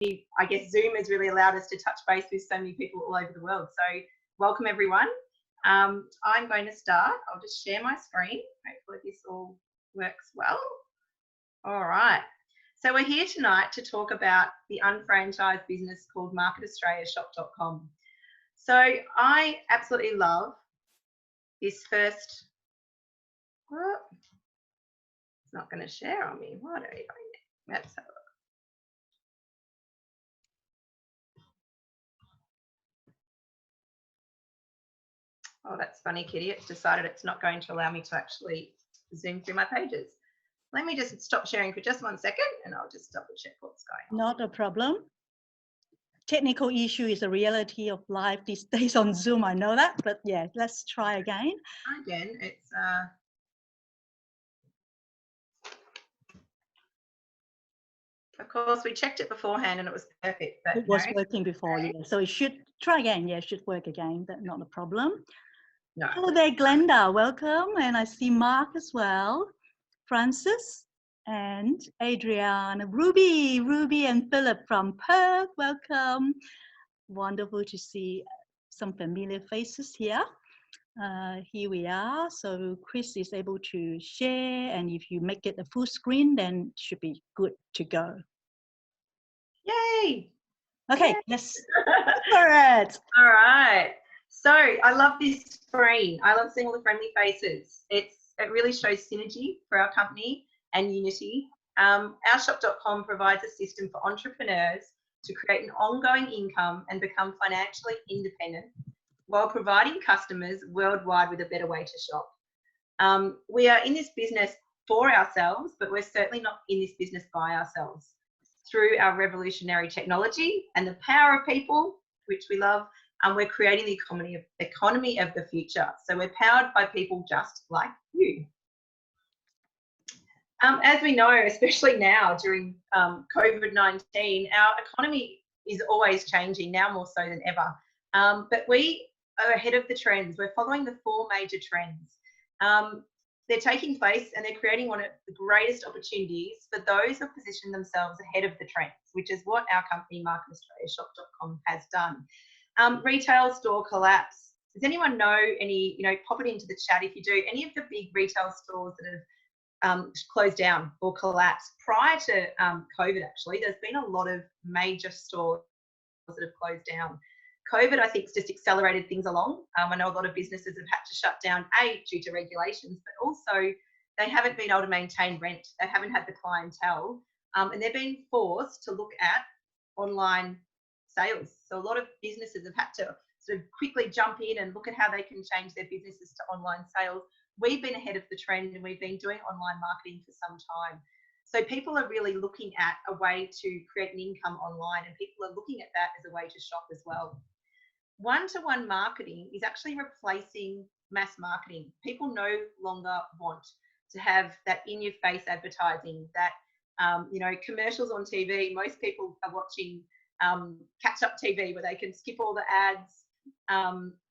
I guess Zoom has really allowed us to touch base with so many people all over the world. So welcome everyone. I'm going to start. I'll just share my screen. Hopefully this all works well. All right. So we're here tonight to talk about the unfranchised business called marketaustraliashop.com. So I absolutely love this first. Oh, it's not going to share on me. What are you doing? Let's have a look. Oh, that's funny, Kitty. It's decided it's not going to allow me to actually zoom through my pages. Let me just stop sharing for just 1 second and I'll just double check what's going on. Not a problem. Technical issue is a reality of life these days on Zoom. I know that, but yeah, let's try again. Again, it's of course we checked it beforehand and it was perfect. But it was working before, yeah. So it should try again. Yeah, it should work again. That's not a problem. No. Hello there, Glenda. Welcome. And I see Mark as well. Francis and Adrian, Ruby and Philip from Perth. Welcome. Wonderful to see some familiar faces here. Here we are. So Chris is able to share, and if you make it a full screen, then it should be good to go. Yay! Okay, let's for it. All right. So I love this screen. I love seeing all the friendly faces. It really shows synergy for our company and unity. Our shop.com provides a system for entrepreneurs to create an ongoing income and become financially independent while providing customers worldwide with a better way to shop. We are in this business for ourselves, but we're certainly not in this business by ourselves. Through our revolutionary technology and the power of people, which we love, we're creating the economy of the future. So we're powered by people just like you. As we know, especially now during COVID-19, our economy is always changing, now more so than ever. But we are ahead of the trends. We're following the 4 major trends. They're taking place and they're creating one of the greatest opportunities for those who position themselves ahead of the trends, which is what our company, marketaustraliashop.com, has done. Retail store collapse. Does anyone know any, pop it into the chat if you do, any of the big retail stores that have closed down or collapsed? Prior to COVID, actually, there's been a lot of major stores that have closed down. COVID, I think, has just accelerated things along. I know a lot of businesses have had to shut down, due to regulations, but also they haven't been able to maintain rent. They haven't had the clientele, and they're being forced to look at online sales. So a lot of businesses have had to sort of quickly jump in and look at how they can change their businesses to online sales. We've been ahead of the trend and we've been doing online marketing for some time. So people are really looking at a way to create an income online, and people are looking at that as a way to shop as well. One-to-one marketing is actually replacing mass marketing. People no longer want to have that in-your-face advertising, that commercials on TV. Most people are watching catch-up TV where they can skip all the ads.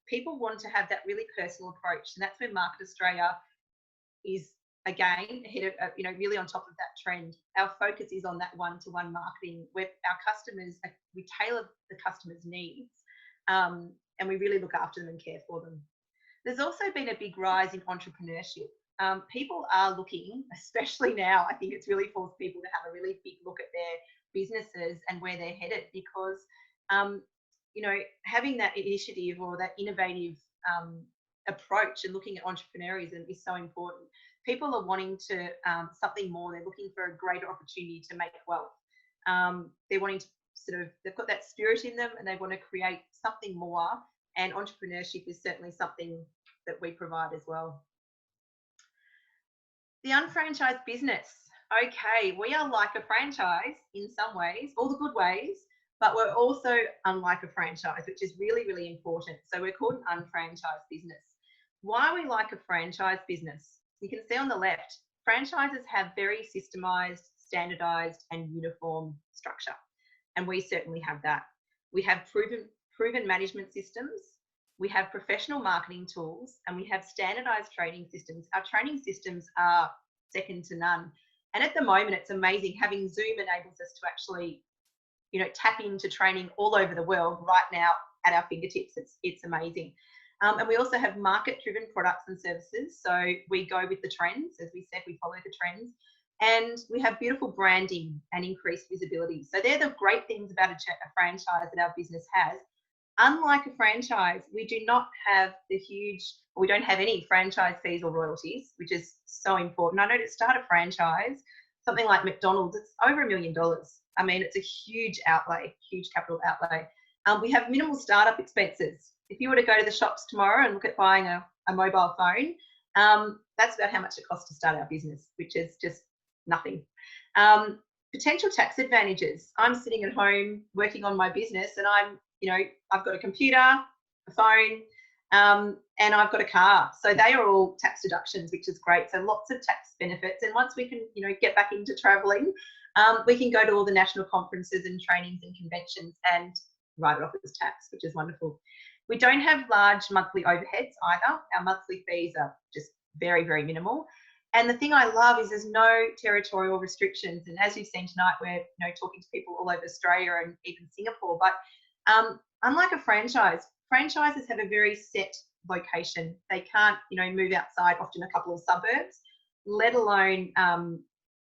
People want to have that really personal approach, and that's where Market Australia is again ahead of, really on top of that trend. Our focus is on that one-to-one marketing where our customers, we tailor the customer's needs. And we really look after them and care for them. There's also been a big rise in entrepreneurship. People are looking, especially now, I think it's really forced people to have a really big look at their businesses and where they're headed, because, having that initiative or that innovative approach and looking at entrepreneurism is so important. People are wanting to something more. They're looking for a greater opportunity to make wealth. They're wanting to they've got that spirit in them and they want to create something more, and entrepreneurship is certainly something that we provide as well. The unfranchised business. Okay, we are like a franchise in some ways, all the good ways, but we're also unlike a franchise, which is really, really important. So we're called an unfranchised business. Why are we like a franchise business? You can see on the left, franchises have very systemized, standardized, and uniform structure. And we certainly have that. We have proven management systems, we have professional marketing tools, and we have standardized training systems. Our training systems are second to none. And at the moment, it's amazing. Having Zoom enables us to actually tap into training all over the world right now at our fingertips. It's amazing. And we also have market-driven products and services. So we go with the trends. As we said, we follow the trends. And we have beautiful branding and increased visibility. So they're the great things about a franchise that our business has. Unlike a franchise, we do not have we don't have any franchise fees or royalties, which is so important. I know to start a franchise, something like McDonald's, it's over $1 million. I mean, it's a huge outlay, huge capital outlay. We have minimal startup expenses. If you were to go to the shops tomorrow and look at buying a mobile phone, that's about how much it costs to start our business, which is just nothing. Potential tax advantages. I'm sitting at home working on my business, and I've got a computer, a phone, and I've got a car. So they are all tax deductions, which is great. So lots of tax benefits. And once we can, get back into traveling, we can go to all the national conferences and trainings and conventions and write it off as tax, which is wonderful. We don't have large monthly overheads either. Our monthly fees are just very, very minimal. And the thing I love is there's no territorial restrictions. And as you've seen tonight, we're talking to people all over Australia and even Singapore. But unlike a franchise, franchises have a very set location. They can't, move outside, often a couple of suburbs, let alone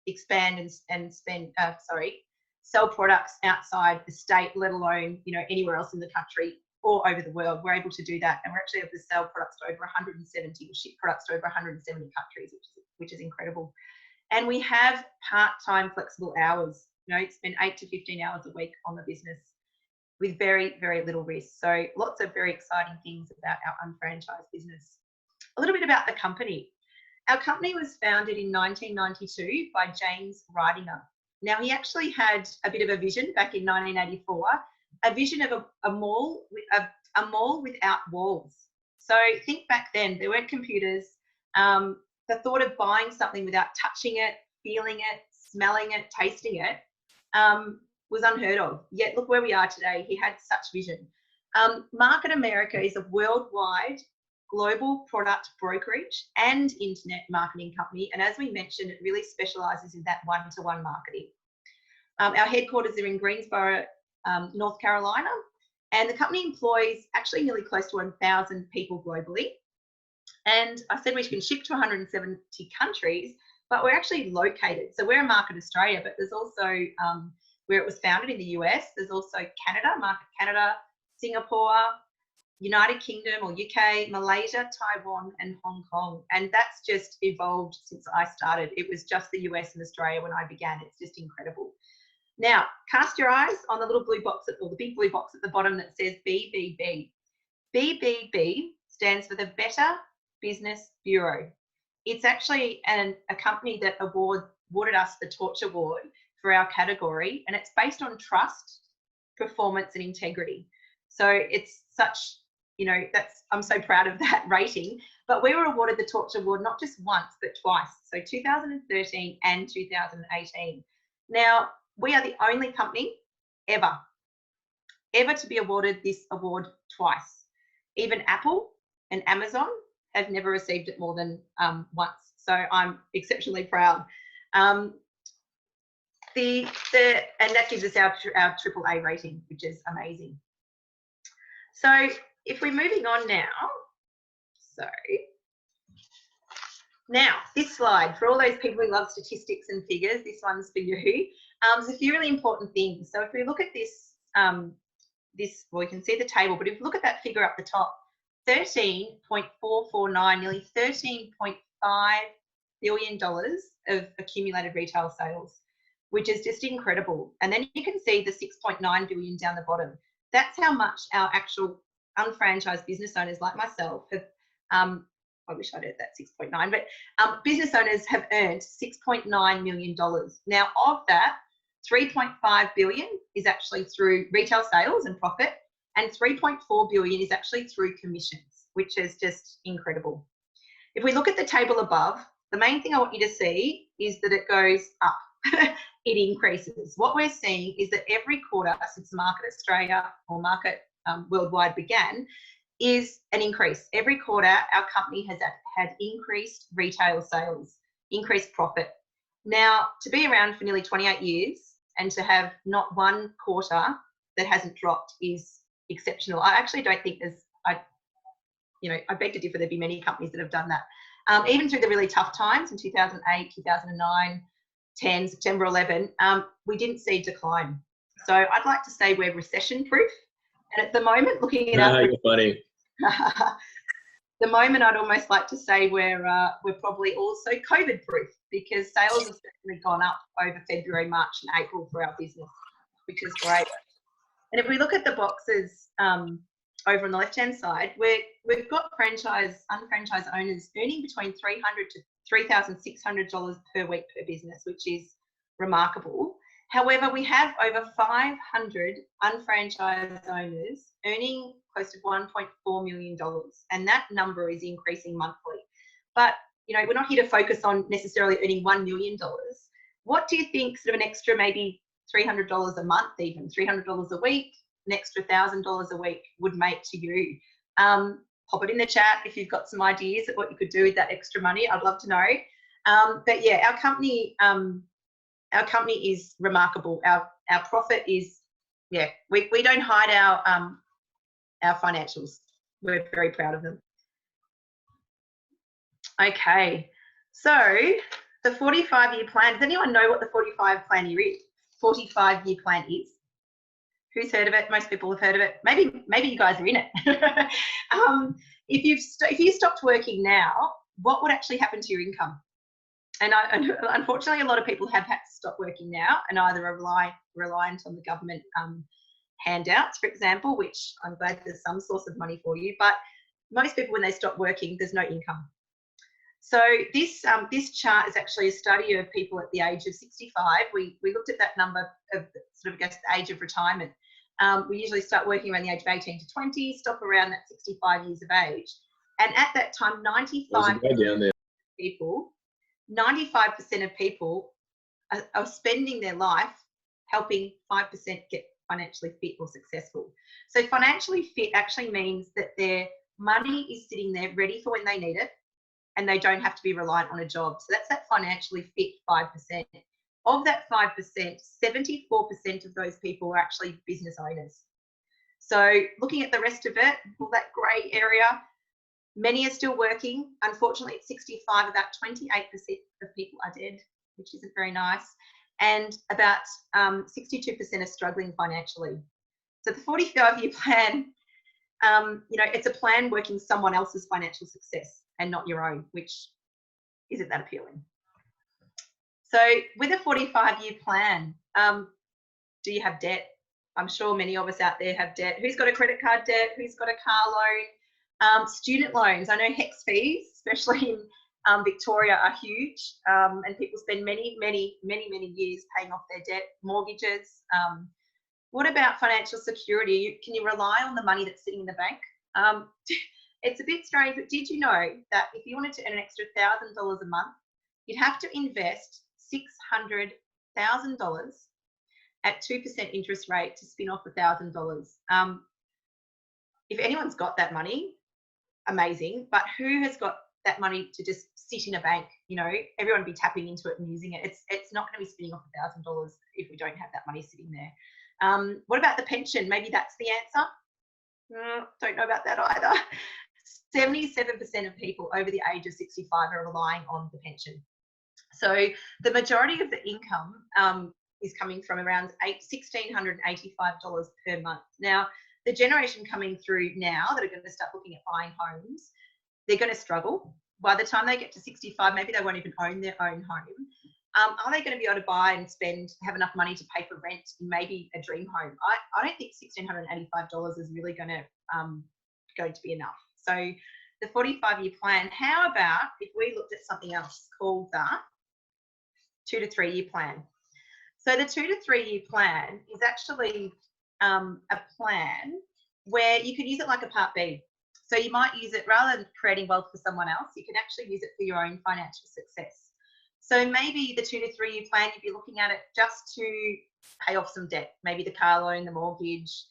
expand and sell products outside the state, let alone, anywhere else in the country or over the world. We're able to do that. And we're actually able to sell products to over 170 or ship products to over 170 countries, which is incredible. And we have part-time flexible hours, spend 8 to 15 hours a week on the business with very, very little risk. So lots of very exciting things about our unfranchised business. A little bit about the company. Our company was founded in 1992 by James Ridinger. Now, he actually had a bit of a vision back in 1984, a vision of a mall without walls. So think back then, there weren't computers. The thought of buying something without touching it, feeling it, smelling it, tasting it was unheard of. Yet look where we are today. He had such vision. Market America is a worldwide global product brokerage and internet marketing company. And as we mentioned, it really specializes in that one-to-one marketing. Our headquarters are in Greensboro, North Carolina, and the company employs actually nearly close to 1,000 people globally. And I said we can ship to 170 countries, but we're actually located. So we're a Market Australia, but there's also where it was founded in the US, there's also Canada, Market Canada, Singapore, United Kingdom or UK, Malaysia, Taiwan, and Hong Kong. And that's just evolved since I started. It was just the US and Australia when I began. It's just incredible. Now, cast your eyes on the little blue box, or the big blue box at the bottom that says BBB. BBB stands for the Better Business Bureau. It's actually a company that awarded us the Torch Award for our category, and it's based on trust, performance, and integrity. So it's such, I'm so proud of that rating. But we were awarded the Torch Award not just once, but twice. So 2013 and 2018. Now, we are the only company ever to be awarded this award twice. Even Apple and Amazon have never received it more than once. So I'm exceptionally proud. And that gives us our AAA rating, which is amazing. So if we're moving on now, now this slide, for all those people who love statistics and figures, this one's for you. There's a few really important things. So if we look at this, well, you can see the table, but if you look at that figure up the top, 13.449, nearly $13.5 billion of accumulated retail sales, which is just incredible. And then you can see the 6.9 billion down the bottom. That's how much our actual unfranchised business owners like myself have, I wish I'd heard that 6.9, but business owners have earned $6.9 million. Now of that, 3.5 billion is actually through retail sales and profit, and 3.4 billion is actually through commissions, which is just incredible. If we look at the table above, the main thing I want you to see is that it goes up. It increases. What we're seeing is that every quarter since Market Australia or Market Worldwide began is an increase. Every quarter, our company has had increased retail sales, increased profit. Now, to be around for nearly 28 years and to have not one quarter that hasn't dropped is exceptional. I actually don't think I beg to differ, there'd be many companies that have done that. Even through the really tough times in 2008, 2009, 10, September 11, we didn't see decline. So I'd like to say we're recession proof. And at the moment, looking at you're funny. the moment, I'd almost like to say we're probably also COVID proof, because sales have certainly gone up over February, March and April for our business, which is great. And if we look at the boxes over on the left-hand side, we've got UnFranchise owners earning between $300 to $3,600 per week per business, which is remarkable. However, we have over 500 unfranchised owners earning close to $1.4 million, and that number is increasing monthly. But we're not here to focus on necessarily earning $1 million. What do you think sort of an extra maybe $300 a month, even $300 a week, an extra $1,000 a week would make to you? Pop it in the chat if you've got some ideas of what you could do with that extra money. I'd love to know. But yeah, our company is remarkable. Our profit is, we don't hide our financials. We're very proud of them. Okay, so the 45-year plan. Does anyone know what the 45-year plan is? Who's heard of it? Most people have heard of it. Maybe you guys are in it. If you stopped working now, what would actually happen to your income? And unfortunately, a lot of people have had to stop working now and either are reliant on the government handouts, for example, which I'm glad there's some source of money for you. But most people, when they stop working, there's no income. So this chart is actually a study of people at the age of 65. We looked at that number of sort of, I guess, the age of retirement. We usually start working around the age of 18 to 20, stop around that 65 years of age. And at that time, 95% of people are spending their life helping 5% get financially fit or successful. So financially fit actually means that their money is sitting there ready for when they need it, and they don't have to be reliant on a job. So that's that financially fit 5%. Of that 5%, 74% of those people are actually business owners. So looking at the rest of it, all that grey area, many are still working. Unfortunately, at 65, about 28% of people are dead, which isn't very nice. And about 62% are struggling financially. So the 45-year plan, it's a plan working someone else's financial success and not your own, which isn't that appealing. So with a 45-year plan, do you have debt? I'm sure many of us out there have debt. Who's got a credit card debt? Who's got a car loan? Student loans. I know HECS fees, especially in Victoria, are huge, and people spend many years paying off their debt. Mortgages. What about financial security? Can you rely on the money that's sitting in the bank? It's a bit strange, but did you know that if you wanted to earn an extra $1,000 a month, you'd have to invest $600,000 at 2% interest rate to spin off $1,000. If anyone's got that money, amazing. But who has got that money to just sit in a bank? Everyone would be tapping into it and using it. It's not going to be spinning off $1,000 if we don't have that money sitting there. What about the pension? Maybe that's the answer. Don't know about that either. 77% of people over the age of 65 are relying on the pension. So the majority of the income is coming from around $1,685 per month. Now, the generation coming through now that are going to start looking at buying homes, they're going to struggle. By the time they get to 65, maybe they won't even own their own home. Are they going to be able to buy and have enough money to pay for rent in maybe a dream home? I don't think $1,685 is really going to be enough. So the 45-year plan, how about if we looked at something else called the 2 to 3 year plan? So the 2 to 3 year plan is actually a plan where you can use it like a Part B. So you might use it rather than creating wealth for someone else, you can actually use it for your own financial success. So maybe the 2 to 3 year plan, you'd be looking at it just to pay off some debt, maybe the car loan, the mortgage.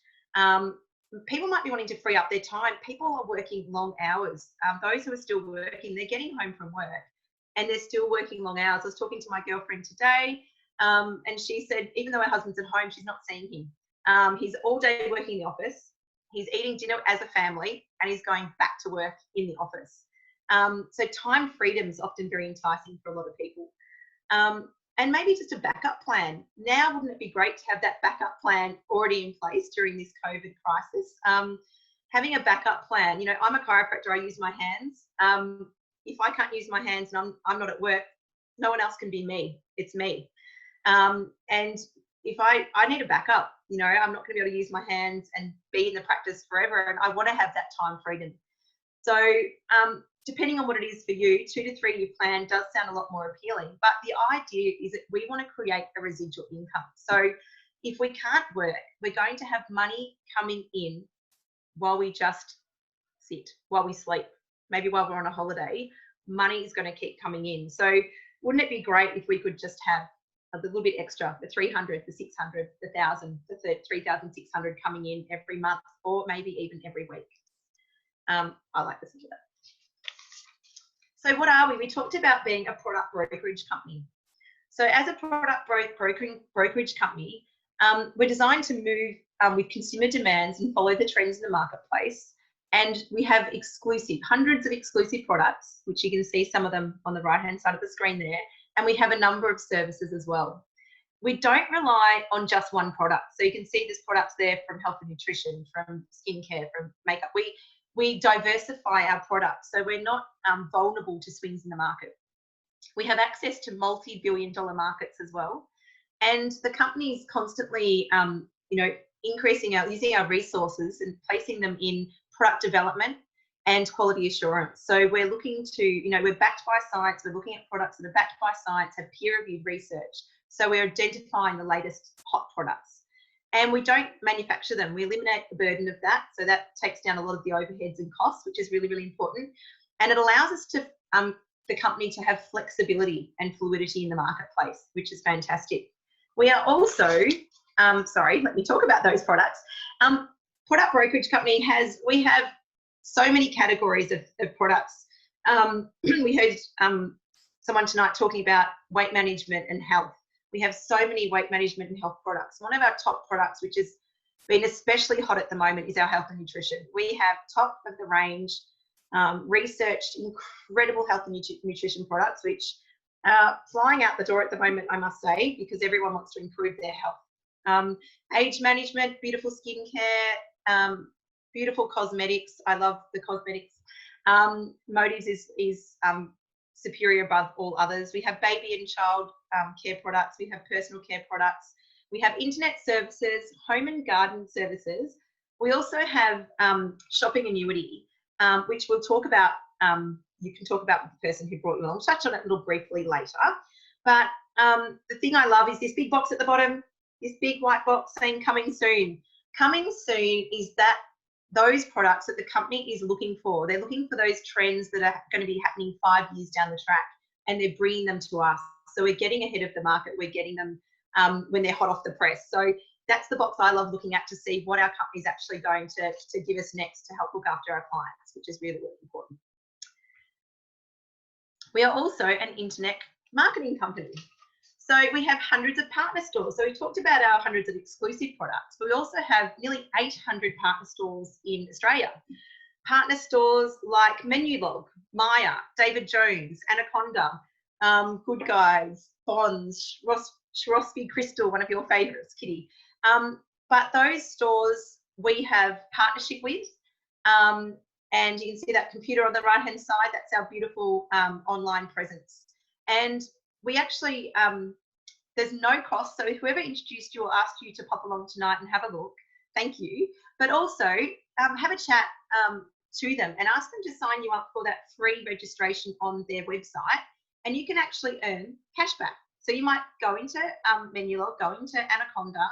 People might be wanting to free up their time. People are working long hours. Those who are still working, they're getting home from work and they're still working long hours. I was talking to my girlfriend today. And she said, even though her husband's at home, she's not seeing him. He's all day working in the office. He's eating dinner as a family, and he's going back to work in the office. So time freedom is often very enticing for a lot of people. And maybe just a backup plan. Now, wouldn't it be great to have that backup plan already in place during this COVID crisis? Having a backup plan, you know, I'm a chiropractor, I use my hands. If I can't use my hands and I'm not at work, no one else can be me, it's me. And if I need a backup, you know, I'm not going to be able to use my hands and be in the practice forever, and I want to have that time freedom. So depending on what it is for you, 2 to 3 year plan does sound a lot more appealing, but the idea is that we want to create a residual income. So if we can't work, we're going to have money coming in while we just sit, while we sleep, maybe while we're on a holiday. Money is going to keep coming in. So wouldn't it be great if we could just have a little bit extra, the 300, the 600, the 1,000, the 3,600 coming in every month, or maybe even every week? I like to think of that. So what are we? We talked about being a product brokerage company. So as a product brokerage company, we're designed to move with consumer demands and follow the trends in the marketplace. And we have hundreds of exclusive products, which you can see some of them on the right-hand side of the screen there. And we have a number of services as well. We don't rely on just one product. So you can see there's products there from health and nutrition, from skincare, from makeup. We diversify our products, so we're not vulnerable to swings in the market. We have access to multi-billion-dollar markets as well. And the company is constantly, using our resources and placing them in product development and quality assurance. So we're looking to, we're backed by science. We're looking at products that are backed by science, have peer-reviewed research. So we're identifying the latest hot products. And we don't manufacture them. We eliminate the burden of that. So that takes down a lot of the overheads and costs, which is really, really important. And it allows us to, the company to have flexibility and fluidity in the marketplace, which is fantastic. We are also, let me talk about those products. Product brokerage company we have so many categories of products. We heard someone tonight talking about weight management and health. We have so many weight management and health products. One of our top products, which has been especially hot at the moment, is our health and nutrition. We have top of the range, researched, incredible health and nutrition products, which are flying out the door at the moment, I must say, because everyone wants to improve their health. Age management, beautiful skincare, beautiful cosmetics. I love the cosmetics. Motives is superior above all others. We have baby and child care products. We have personal care products. We have internet services, home and garden services. We also have shopping annuity, which we'll talk about. You can talk about with the person who brought you along. I'll touch on it a little briefly later. But the thing I love is this big box at the bottom, this big white box saying coming soon. Coming soon is those products that the company is looking for. They're looking for those trends that are going to be happening 5 years down the track, and they're bringing them to us. So we're getting ahead of the market. We're getting them when they're hot off the press. So that's the box I love looking at, to see what our company is actually going to give us next to help look after our clients, which is really, really important. We are also an internet marketing company. So we have hundreds of partner stores. So we talked about our hundreds of exclusive products, but we also have nearly 800 partner stores in Australia. Partner stores like Menulog, Maya, David Jones, Anaconda, Good Guys, Bonds, Swarovski Crystal, one of your favourites, Kitty. But those stores we have partnership with, and you can see that computer on the right-hand side. That's our beautiful online presence. And we actually, there's no cost. So whoever introduced you or asked you to pop along tonight and have a look, thank you. But also have a chat to them and ask them to sign you up for that free registration on their website, and you can actually earn cashback. So you might go into Menulog, go into Anaconda,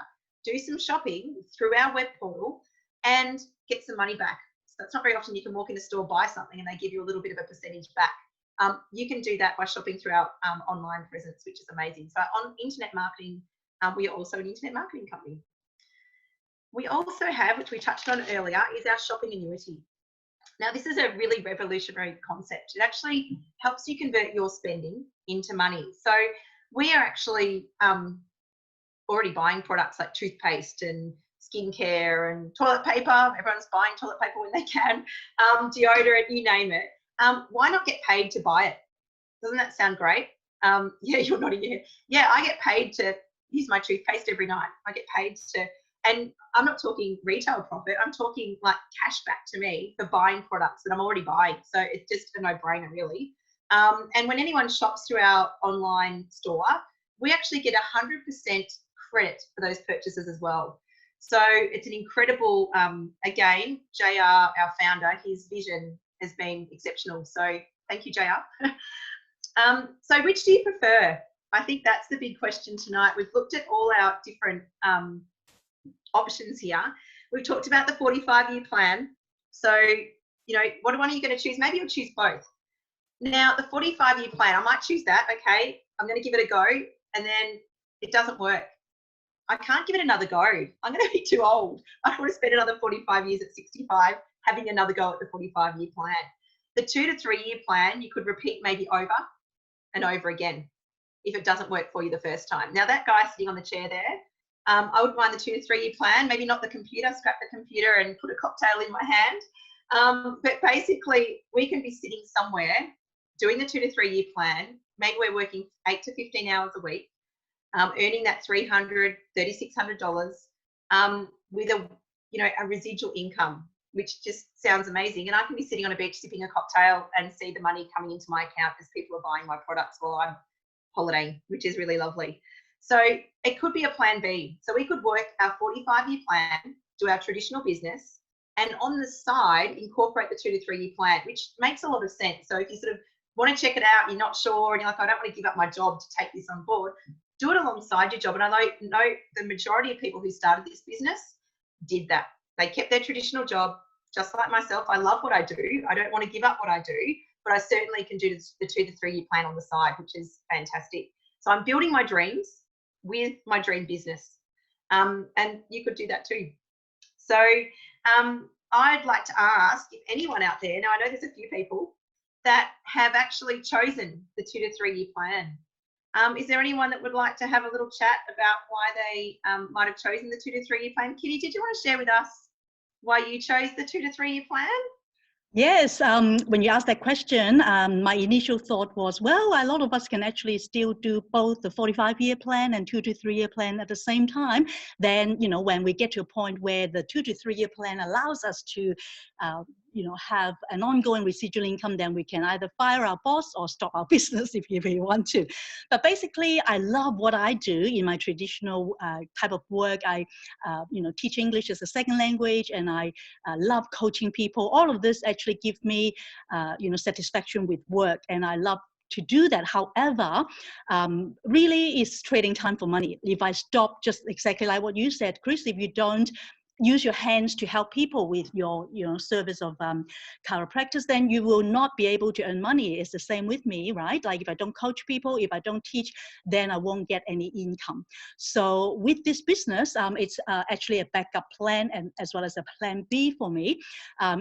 do some shopping through our web portal and get some money back. So it's not very often you can walk in a store, buy something, and they give you a little bit of a percentage back. You can do that by shopping through our online presence, which is amazing. So on internet marketing, we are also an internet marketing company. We also have, which we touched on earlier, is our shopping annuity. Now, this is a really revolutionary concept. It actually helps you convert your spending into money. So we are actually already buying products like toothpaste and skincare and toilet paper. Everyone's buying toilet paper when they can, deodorant, you name it. Why not get paid to buy it? Doesn't that sound great? Yeah, you're nodding your head. Yeah, I get paid to use my toothpaste every night. I get paid to, and I'm not talking retail profit, I'm talking like cash back to me for buying products that I'm already buying. So it's just a no-brainer, really. And when anyone shops through our online store, we actually get 100% credit for those purchases as well. So it's an incredible, again, JR, our founder, his vision has been exceptional. So thank you, JR. So which do you prefer? I think that's the big question tonight. We've looked at all our different options here. We've talked about the 45-year plan. So, you know, what one are you going to choose? Maybe you'll choose both. Now, the 45-year plan, I might choose that. Okay, I'm going to give it a go, and then it doesn't work. I can't give it another go. I'm going to be too old. I don't want to spend another 45 years at 65 having another go at the 45-year plan. The 2 to 3 year plan, you could repeat maybe over and over again if it doesn't work for you the first time. Now, that guy sitting on the chair there, I wouldn't mind the 2 to 3 year plan, maybe not the computer, scrap the computer and put a cocktail in my hand. But basically, we can be sitting somewhere doing the 2 to 3 year plan. Maybe we're working 8 to 15 hours a week, earning that $300, $3,600 with a residual income, which just sounds amazing. And I can be sitting on a beach sipping a cocktail and see the money coming into my account as people are buying my products while I'm holidaying, which is really lovely. So it could be a plan B. So we could work our 45-year plan, do our traditional business, and on the side, incorporate the 2 to 3 year plan, which makes a lot of sense. So if you sort of want to check it out, you're not sure, and you're like, I don't want to give up my job to take this on board, do it alongside your job. And I know the majority of people who started this business did that. They kept their traditional job, just like myself. I love what I do. I don't want to give up what I do, but I certainly can do the 2 to 3 year plan on the side, which is fantastic. So I'm building my dreams with my dream business. And you could do that too. So I'd like to ask if anyone out there, now I know there's a few people that have actually chosen the 2 to 3 year plan. Is there anyone that would like to have a little chat about why they might have chosen the 2 to 3 year plan? Kitty, did you want to share with us why you chose the 2 to 3 year plan? Yes, when you asked that question, my initial thought was, well, a lot of us can actually still do both the 45-year plan and 2 to 3 year plan at the same time. Then, you know, when we get to a point where the 2 to 3 year plan allows us to, have an ongoing residual income, then we can either fire our boss or stop our business if we want to. But basically, I love what I do in my traditional type of work. I, teach English as a second language, and I love coaching people. All of this actually give me, satisfaction with work, and I love to do that. However, really is trading time for money. If I stop, just exactly like what you said, Chris, if you don't use your hands to help people with your service of chiropractic, then you will not be able to earn money. It's the same with me, right? Like if I don't coach people, if I don't teach, then I won't get any income. So with this business, it's actually a backup plan, and as well as a plan B for me.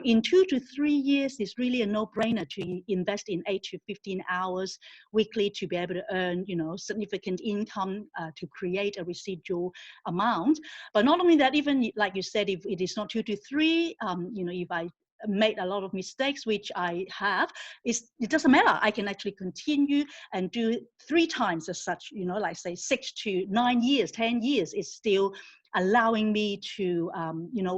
In 2 to 3 years, it's really a no-brainer to invest in 8 to 15 hours weekly to be able to earn significant income to create a residual amount. But not only that, even like you said, if it is not 2 to 3, if I made a lot of mistakes, which I have, it doesn't matter. I can actually continue and do 3 times as such, like say 6 to 9 years, 10 years is still allowing me to,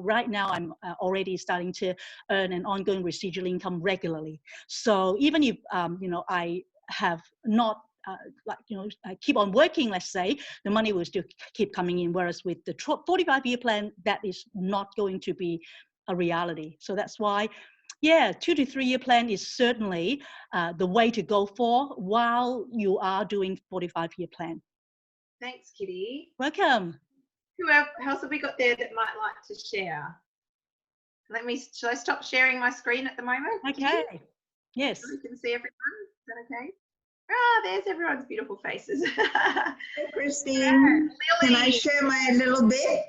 right now I'm already starting to earn an ongoing residual income regularly. So even if, I have not I keep on working, let's say, the money will still keep coming in. Whereas with the 45-year plan, that is not going to be a reality. So that's why, 2 to 3 year plan is certainly the way to go for while you are doing 45-year plan. Thanks, Kitty. Welcome. Who else have we got there that might like to share? Shall I stop sharing my screen at the moment? Okay. Yes. So we can see everyone. Is that okay? There's everyone's beautiful faces. Hey, Christine. Can I share my little bit?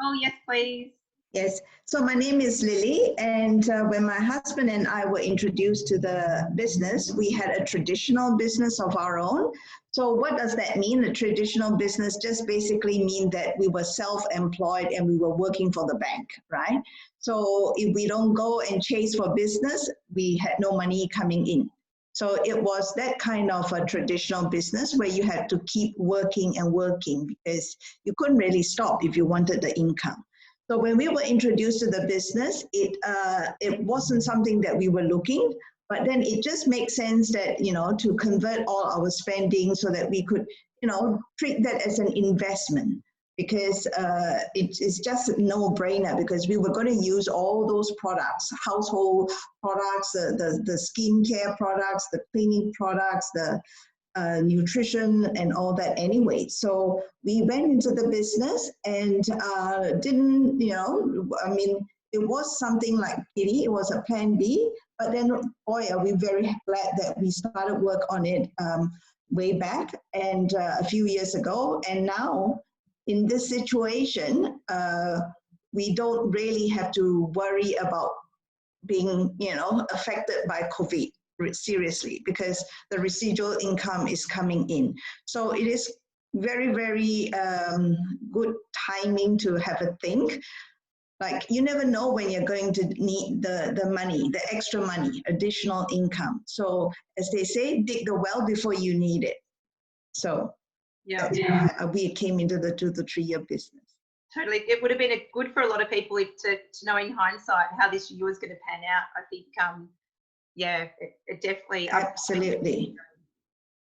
Oh, yes, please. Yes. So my name is Lily, and when my husband and I were introduced to the business, we had a traditional business of our own So what does that mean? A traditional business just basically mean that we were self-employed and we were working for the bank, right? So if we don't go and chase for business, we had no money coming in. So it was that kind of a traditional business where you had to keep working and working because you couldn't really stop if you wanted the income. So when we were introduced to the business, it wasn't something that we were looking, but then it just makes sense that, to convert all our spending so that we could, treat that as an investment, because it's just a no-brainer, because we were going to use all those products, household products, the skincare products, the cleaning products, the nutrition and all that anyway. So we went into the business and didn't, it was something like pity, it was a plan B, but then boy, are we very glad that we started work on it way back and a few years ago. And now in this situation, we don't really have to worry about being, affected by COVID seriously, because the residual income is coming in. So it is very, very good timing to have a think. Like, you never know when you're going to need the money, the extra money, additional income. So as they say, dig the well before you need it. So that's how we came into the 2 to 3 year business. Totally. It would have been good for a lot of people to know in hindsight how this year was going to pan out. I think, it definitely. Absolutely.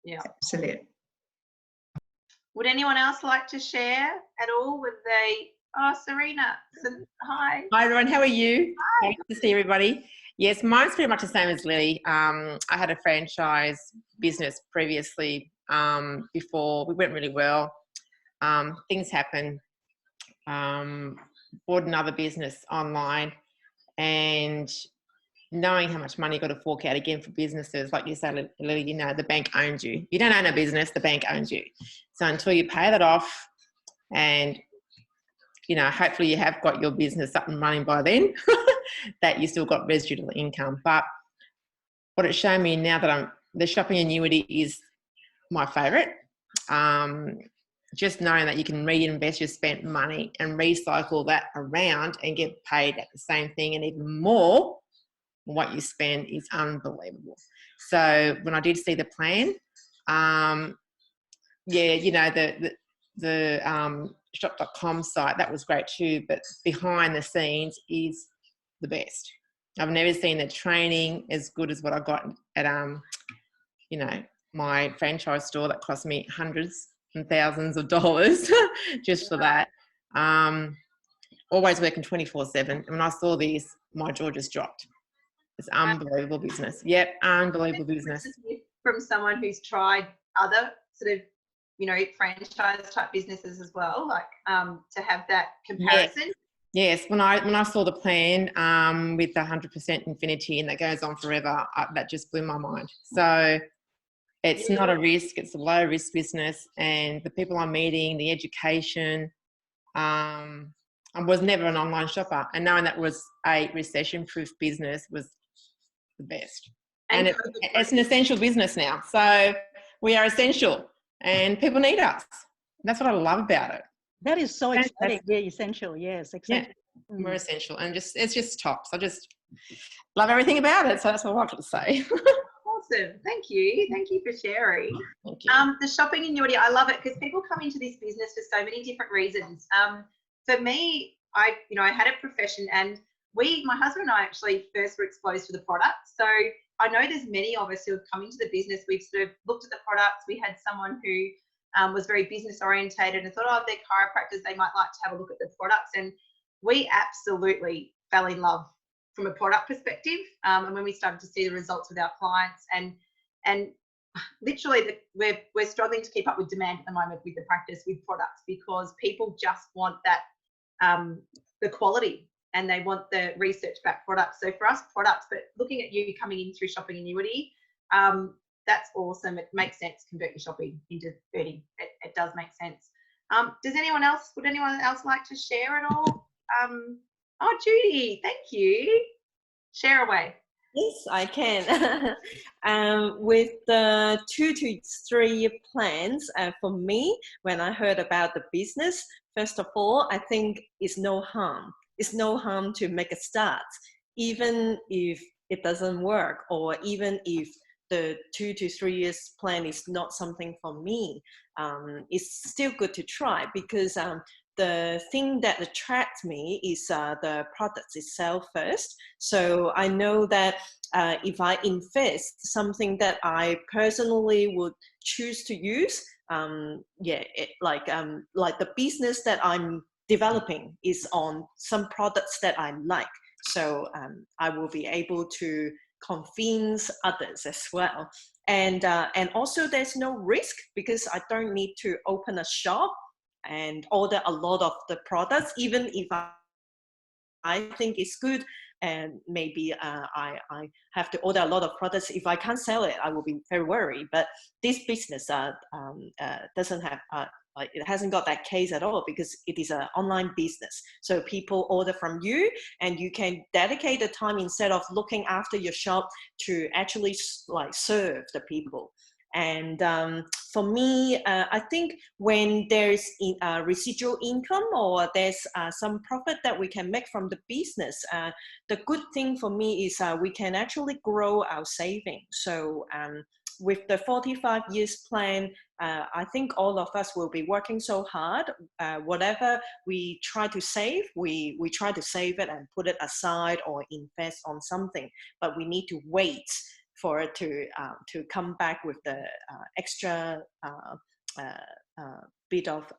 Yeah. Absolutely. Would anyone else like to share at all? Serena. Hi. Hi, everyone. How are you? Hi. Nice to see everybody. Yes, mine's pretty much the same as Lily. I had a franchise business previously before. We went really well. Things happened. Bought another business online, and knowing how much money you got to fork out again for businesses, like you said, Lily, the bank owns you. You don't own a business, the bank owns you. So until you pay that off, and hopefully you have got your business up and running by then, that you still got residual income. But what it's shown me now that the shopping annuity is my favourite. Just knowing that you can reinvest your spent money and recycle that around and get paid at the same thing and even more what you spend is unbelievable. So when I did see the plan, the shop.com site, that was great too, but behind the scenes is the best. I've never seen the training as good as what I got at my franchise store that cost me hundreds and thousands of dollars just for that. Always working 24/7. When I saw this, my jaw just dropped. It's unbelievable business. Yep, unbelievable business. From someone who's tried other sort of franchise type businesses as well, like to have that comparison. Yes. When I saw the plan with the 100% infinity and that goes on forever, that just blew my mind. So it's not a risk, it's a low risk business, and the people I'm meeting, the education, I was never an online shopper, and knowing that was a recession proof business was the best. And it's an essential business now. So we are essential and people need us. That's what I love about it. That is so exciting. Yeah, essential. Yes, exactly. Yeah, we're essential, and it's just tops. I just love everything about it. So that's what I've got to say. Awesome. Thank you for sharing. Thank you. The shopping annuity, I love it because people come into this business for so many different reasons. For me, I had a profession, and my husband and I actually first were exposed to the products. So I know there's many of us who have come into the business. We've sort of looked at the products. We had someone who was very business orientated and thought, oh, they're chiropractors, they might like to have a look at the products. And we absolutely fell in love from a product perspective. And when we started to see the results with our clients, and literally we're struggling to keep up with demand at the moment with the practice with products, because people just want that the quality, and they want the research backed products. So for us, products, but looking at you coming in through shopping annuity, that's awesome. It makes sense. Convert your shopping into earning. It does make sense. Would anyone else like to share at all? Oh, Judy, thank you. Share away. Yes, I can. With the 2 to 3 year plans, for me, when I heard about the business, first of all, I think it's no harm. It's no harm to make a start, even if it doesn't work, or even if the 2 to 3 years plan is not something for me. It's still good to try, because the thing that attracts me is the products itself first. So I know that if I invest something that I personally would choose to use, like the business that I'm developing is on some products that I like. So I will be able to convince others as well. And also there's no risk, because I don't need to open a shop and order a lot of the products, even if I think it's good, and maybe I have to order a lot of products. If I can't sell it, I will be very worried. But this business doesn't have, it hasn't got that case at all, because it is an online business. So people order from you, and you can dedicate the time, instead of looking after your shop, to actually like serve the people. And for me, I think when there's residual income, or there's some profit that we can make from the business, the good thing for me is we can actually grow our savings. So with the 45 years plan, I think all of us will be working so hard. Whatever we try to save, we try to save it and put it aside, or invest on something. But we need to wait for it to come back with the extra bit of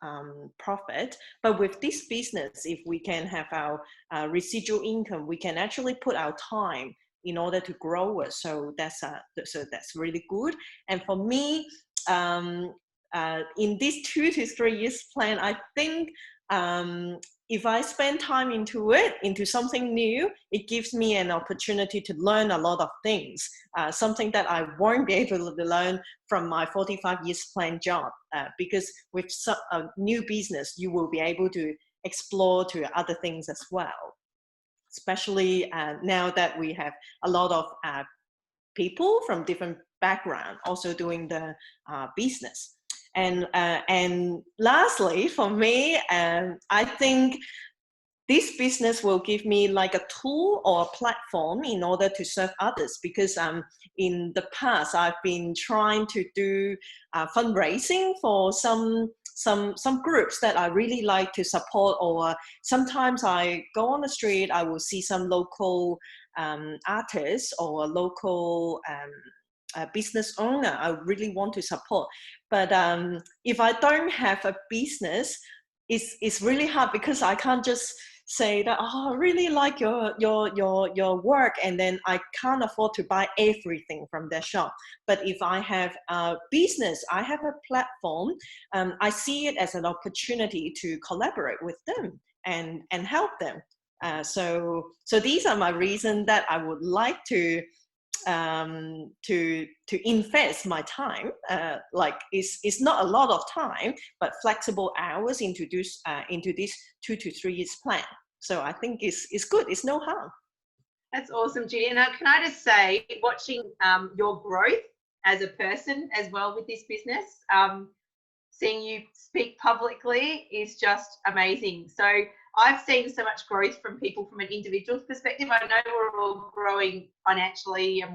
profit. But with this business, if we can have our residual income, we can actually put our time in order to grow it. So that's really good. And for me, in this 2 to 3 years plan, I think if I spend time into something new, it gives me an opportunity to learn a lot of things, something that I won't be able to learn from my 45 years plan job, because with a new business, you will be able to explore to other things as well, especially now that we have a lot of people from different backgrounds also doing the business. And lastly, for me, I think this business will give me like a tool or a platform in order to serve others, because in the past I've been trying to do fundraising for some groups that I really like to support, or sometimes I go on the street, I will see some local artists or local business owner I really want to support. But if I don't have a business, it's really hard, because I can't just say that, oh, I really like your work, and then I can't afford to buy everything from their shop. But if I have a business, I have a platform, I see it as an opportunity to collaborate with them and help them. So these are my reasons that I would like to invest my time, like it's not a lot of time, but flexible hours into this 2 to 3 years plan. So I think it's good. It's no harm. That's awesome, Judy. And can I just say, watching your growth as a person as well with this business, seeing you speak publicly is just amazing. So I've seen so much growth from people from an individual's perspective. I know we're all growing financially, and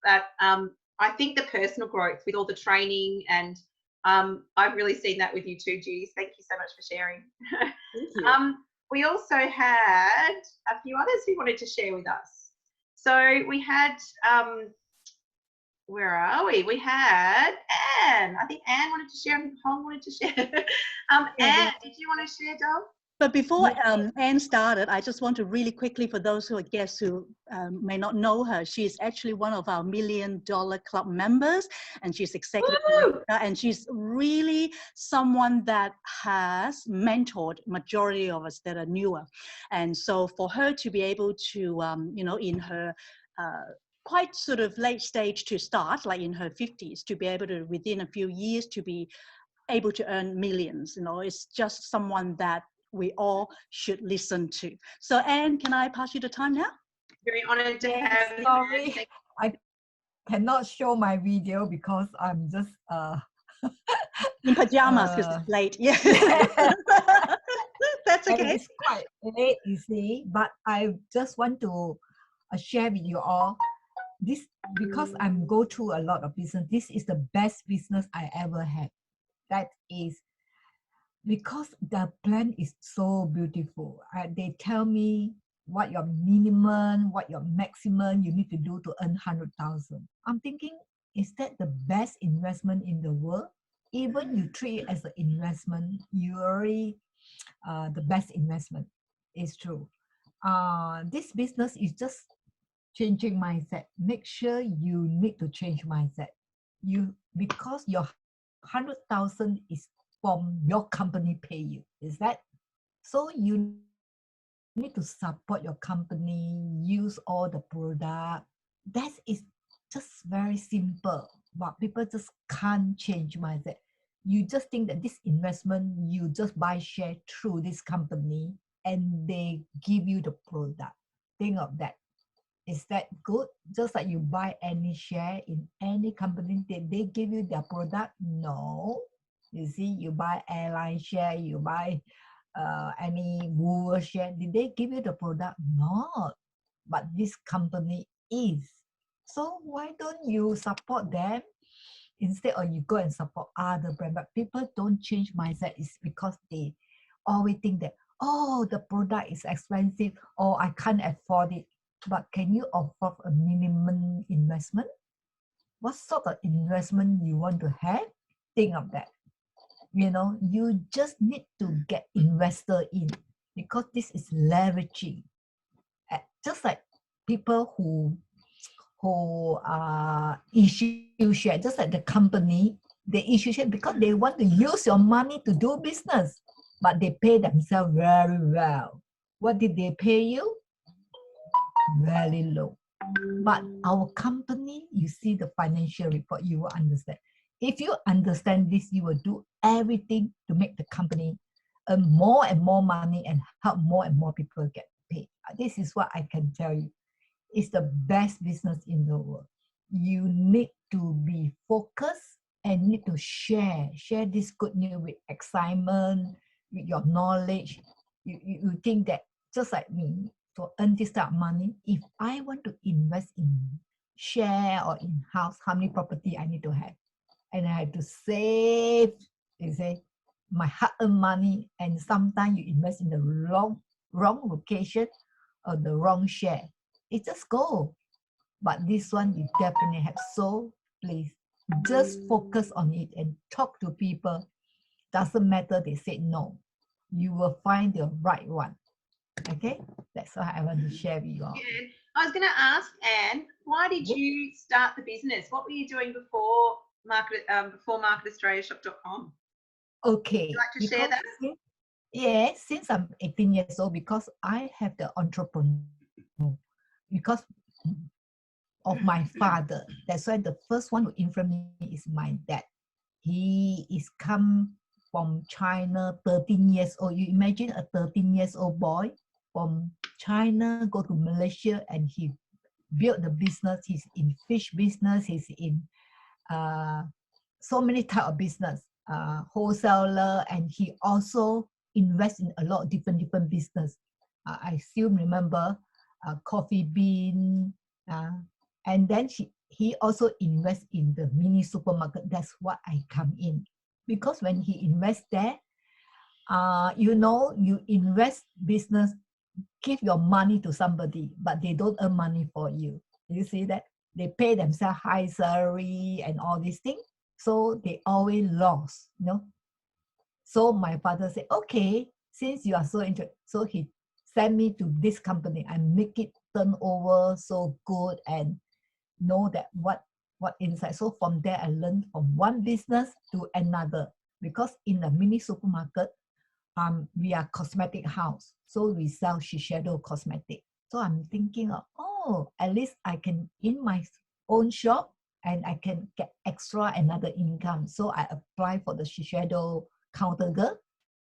but I think the personal growth with all the training, and I've really seen that with you too, Judy. Thank you so much for sharing. Thank you. We also had a few others who wanted to share with us. So we had, where are we? We had Anne. I think Anne wanted to share. I think Hong wanted to share. Anne, did you want to share, Dom? But before Anne started, I just want to really quickly, for those who are guests who may not know her, she is actually one of our $1 Million Club members, and she's executive director, and she's really someone that has mentored majority of us that are newer. And so for her to be able to, in her quite sort of late stage to start, like in her 50s, to be able to, within a few years, to be able to earn millions, it's just someone that we all should listen to. So Anne, can I pass you the time now? Very honoured to Yes, have you. sorry. Thank- I cannot show my video because I'm just In pajamas because uh, it's late. Yeah. yeah. That's And okay. it's quite late, you see, but I just want to share with you all this because I'm go through a lot of business. This is the best business I ever had. That is because the plan is so beautiful. They tell me what your minimum, what your maximum you need to do to earn 100,000. I'm thinking, is that the best investment in the world? Even you treat it as an investment, you already the best investment. It's true. This business is just changing mindset. Make sure you need to change mindset. You because your 100,000 is from your company pay you. Is that so? You need to support your company. Use all the product. That is just very simple. But people just can't change mindset. You just think that this investment, you just buy share through this company and they give you the product. Think of that. Is that good? Just like you buy any share in any company, did they give you their product? No. You see, you buy airline share, you buy any wool share, did they give you the product? Not. But this company is. So why don't you support them instead, or you go and support other brand? But people don't change mindset. It's because they always think that, oh, the product is expensive, or I can't afford it. But can you offer a minimum investment? What sort of investment you want to have? Think of that. You know, you just need to get investor in because this is leveraging. Just like people who issue share, just like the company, they issue share because they want to use your money to do business, but they pay themselves very well. What did they pay you? Very low. But our company, you see the financial report, you will understand. If you understand this, you will do everything to make the company earn more and more money and help more and more people get paid. This is what I can tell you. It's the best business in the world. You need to be focused and need to share this good news with excitement, with your knowledge. You think that just like me, to earn this type of money, if I want to invest in share or in house, how many property I need to have? And I have to save, you say, my hard-earned money, and sometimes you invest in the wrong location or the wrong share. It just go. But this one you definitely have. So please just focus on it and talk to people. Doesn't matter they say no. You will find the right one. Okay, that's what I want to share with you all. Yeah. I was going to ask Anne, why did you start the business? What were you doing before marketaustraliashop.com? Okay. Would you like to share that? Since I'm 18 years old, because I have the entrepreneur, because of my father. That's why the first one who influenced me is my dad. He is come from China, 13 years old. You imagine a 13 years old boy from China go to Malaysia and he built the business. He's in fish business. He's in so many type of business, wholesaler, and he also invests in a lot of different business. I still remember coffee bean, and then he also invests in the mini supermarket. That's what I come in. Because when he invests there, you invest business, give your money to somebody, but they don't earn money for you. You see that? They pay themselves high salary and all these things. So they always lost, you know. So my father said, okay, since you are so interested, so he sent me to this company and make it turn over so good and know that what inside. So from there, I learned from one business to another. Because in the mini supermarket, we are cosmetic house. So we sell Shiseido cosmetic. So I'm thinking of, at least I can, in my own shop, and I can get extra another income. So I apply for the Shiseido counter girl.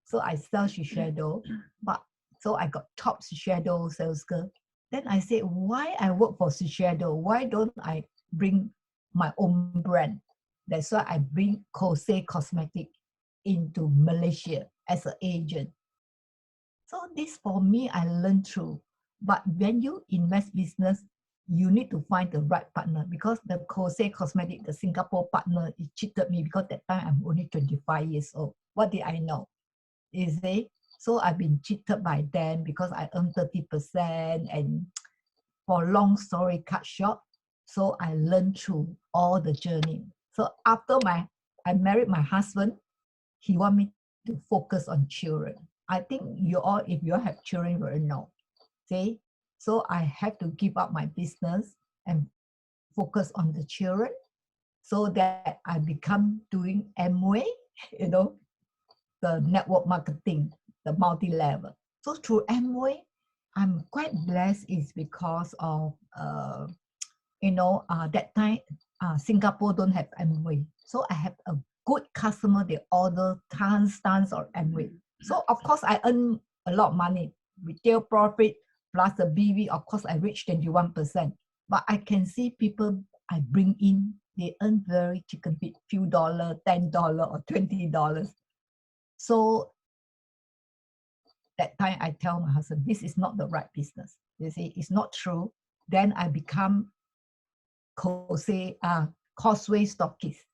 So I sell Shiseido, but so I got top Shiseido sales girl. Then I said, why I work for Shiseido? Why don't I bring my own brand? That's why I bring Kose Cosmetic into Malaysia as an agent. So this for me, I learned through. But when you invest business, you need to find the right partner, because the Kose Cosmetic, the Singapore partner, it cheated me because that time I'm only 25 years old. What did I know? Is it? So I've been cheated by them because I earned 30%, and for long story cut short, so I learned through all the journey. So after I married my husband, he want me to focus on children. I think you all, if you all have children, will know. See, so I have to give up my business and focus on the children, so that I become doing Amway, you know, the network marketing, the multi-level. So through Amway, I'm quite blessed is because of, that time Singapore don't have Amway. So I have a good customer, they order tons of Amway. So of course I earn a lot of money, retail profit plus the BV, of course I reach 21%. But I can see people I bring in, they earn very chicken feet, few dollar, $10 or $20. So that time I tell my husband, this is not the right business. You see, it's not true. Then I become Causeway stockist,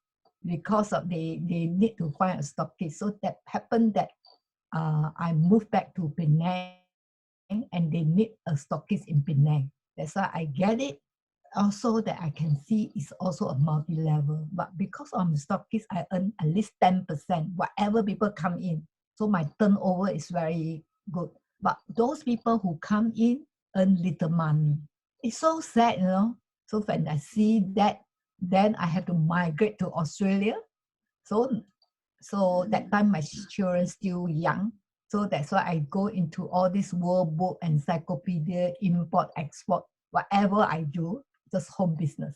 because of they need to find a stockist. So that happened that I moved back to Penang, and they need a stockist in Penang. That's why I get it. Also that I can see is also a multi-level. But because I'm a stockist, I earn at least 10%, whatever people come in. So my turnover is very good. But those people who come in earn little money. It's so sad, you know. So when I see that, then I have to migrate to Australia. So that time my children still young. So that's why I go into all this world book, encyclopedia, import, export, whatever I do, just home business.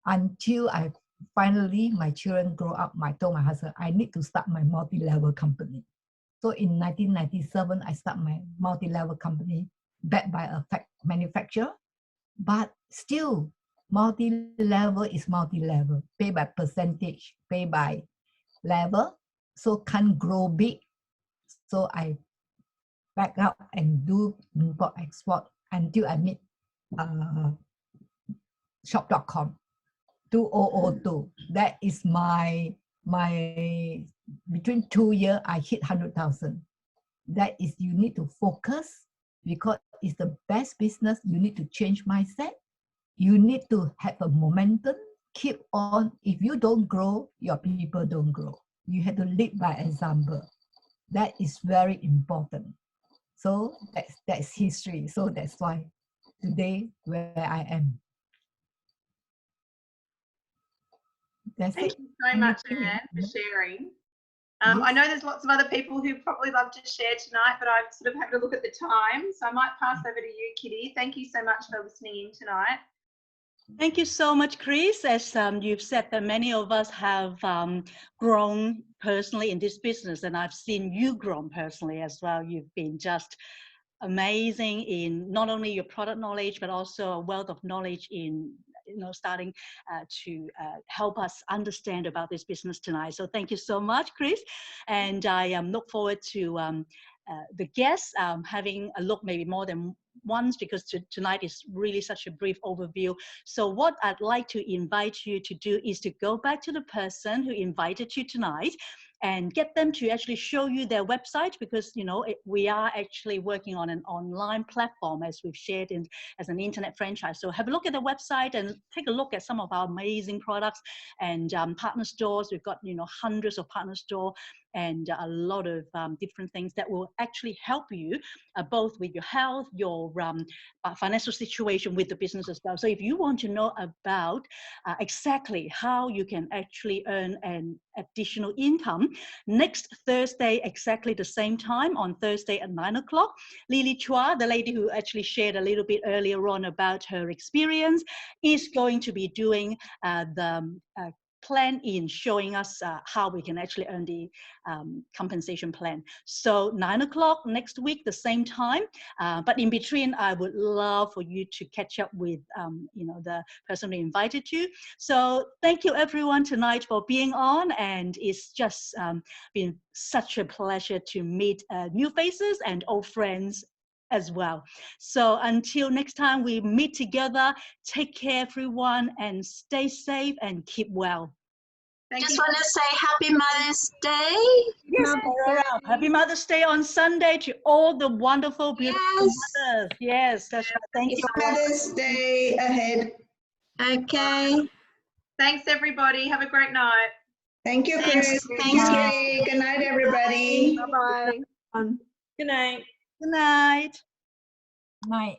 Until I finally, my children grow up, I told my husband, I need to start my multi-level company. So in 1997, I start my multi-level company backed by a manufacturer. But still, multi-level is multi-level, pay by percentage, pay by level, so can't grow big. So I back up and do import export until I meet shop.com 2002. That is my between 2 years I hit 100,000. That is, you need to focus, because it's the best business. You need to change mindset. You need to have a momentum, keep on. If you don't grow, your people don't grow. You have to lead by example. That is very important. So that's history. So that's why today where I am. That's Thank it. you so much, Anne, for sharing. Yes. I know there's lots of other people who probably love to share tonight, but I've sort of had to look at the time. So I might pass over to you, Kitty. Thank you so much for listening in tonight. Thank you so much, Chris. As you've said, that many of us have grown personally in this business, and I've seen you grow personally as well. You've been just amazing in not only your product knowledge, but also a wealth of knowledge in starting to help us understand about this business tonight. So thank you so much, Chris. And I look forward to the guests having a look maybe more than once, because tonight is really such a brief overview. So what I'd like to invite you to do is to go back to the person who invited you tonight and get them to actually show you their website, because we are actually working on an online platform, as we've shared as an internet franchise. So have a look at the website and take a look at some of our amazing products and partner stores. We've got hundreds of partner stores and a lot of different things that will actually help you both with your health, your financial situation with the business as well. So if you want to know about exactly how you can actually earn an additional income, next Thursday, exactly the same time, on Thursday at 9 o'clock, Lily Chua, the lady who actually shared a little bit earlier on about her experience, is going to be doing the plan in showing us how we can actually earn the compensation plan. So 9 o'clock next week, the same time. But in between, I would love for you to catch up with the person who invited you. So thank you everyone tonight for being on, and it's just been such a pleasure to meet new faces and old friends as well. So until next time we meet together, take care everyone and stay safe and keep well. Just want to say Happy Mother's Day. Yes, Happy Mother's Day on Sunday to all the wonderful, beautiful mothers. Yes, that's right. Thank you. Mother's Day ahead. Okay. Thanks, everybody. Have a great night. Thank you, Chris. Thanks. Kiri. Good night, everybody. Bye-bye. Um, Good night. Good night. night.